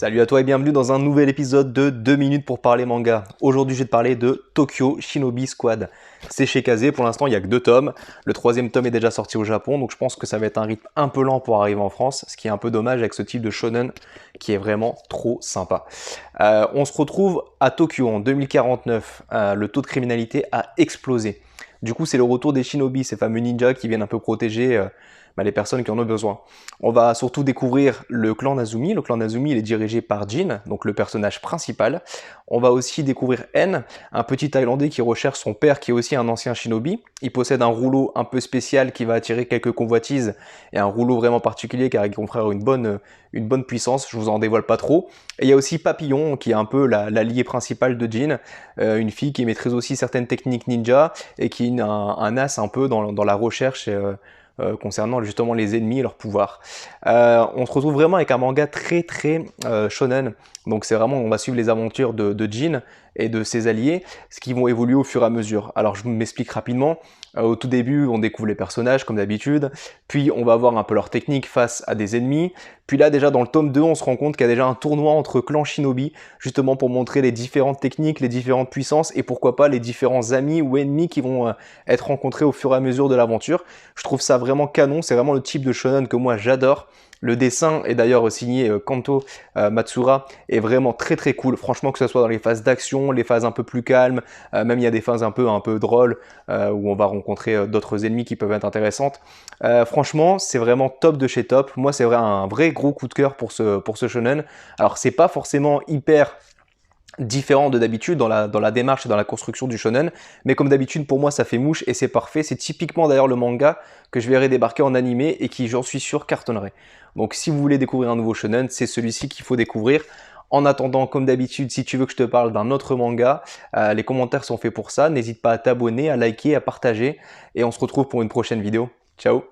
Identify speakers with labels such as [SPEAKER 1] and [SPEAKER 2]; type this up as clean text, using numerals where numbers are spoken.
[SPEAKER 1] Salut à toi et bienvenue dans un nouvel épisode de 2 minutes pour parler manga. Aujourd'hui, je vais te parler de Tokyo Shinobi Squad. C'est chez Kazé, pour l'instant, il n'y a que 2 tomes. Le 3e tome est déjà sorti au Japon, donc je pense que ça va être un rythme un peu lent pour arriver en France, ce qui est un peu dommage avec ce type de shonen qui est vraiment trop sympa. On se retrouve à Tokyo en 2049. Le taux de criminalité a explosé. Du coup, c'est le retour des shinobi, ces fameux ninjas qui viennent un peu protéger les personnes qui en ont besoin. On va surtout découvrir le clan Nazumi. Le clan Nazumi, il est dirigé par Jin, donc le personnage principal. On va aussi découvrir En, un petit Thaïlandais qui recherche son père qui est aussi un ancien shinobi. Il possède un rouleau un peu spécial qui va attirer quelques convoitises et un rouleau vraiment particulier car il confère une bonne puissance. Je vous en dévoile pas trop. Et il y a aussi Papillon qui est un peu l'allié principal de Jin, une fille qui maîtrise aussi certaines techniques ninja et qui est un as un peu dans la recherche concernant justement les ennemis et leur pouvoir. On se retrouve vraiment avec un manga très shonen, donc c'est vraiment, on va suivre les aventures de Jin et de ses alliés, ce qui vont évoluer au fur et à mesure. Alors je m'explique rapidement. Au tout début, on découvre les personnages comme d'habitude, puis on va voir un peu leur technique face à des ennemis, puis là déjà dans le tome 2, on se rend compte qu'il y a déjà un tournoi entre clans shinobi, justement pour montrer les différentes techniques, les différentes puissances, et pourquoi pas les différents amis ou ennemis qui vont être rencontrés au fur et à mesure de l'aventure. Je trouve ça vraiment canon, c'est vraiment le type de shonen que moi j'adore. Le dessin est d'ailleurs signé Kanto Matsura, est vraiment très cool. Franchement, que ce soit dans les phases d'action, les phases un peu plus calmes, même il y a des phases un peu drôles où on va rencontrer d'autres ennemis qui peuvent être intéressantes. Franchement, c'est vraiment top de chez top. Moi, c'est un vrai gros coup de cœur pour ce shonen. Alors, c'est pas forcément hyper différent de d'habitude dans la démarche et dans la construction du shonen, mais comme d'habitude pour moi ça fait mouche et c'est parfait, c'est typiquement d'ailleurs le manga que je verrai débarquer en animé et qui j'en suis sûr cartonnerait. Donc si vous voulez découvrir un nouveau shonen, c'est celui-ci qu'il faut découvrir. En attendant, comme d'habitude, si tu veux que je te parle d'un autre manga, les commentaires sont faits pour ça, n'hésite pas à t'abonner, à liker, à partager, et on se retrouve pour une prochaine vidéo. Ciao!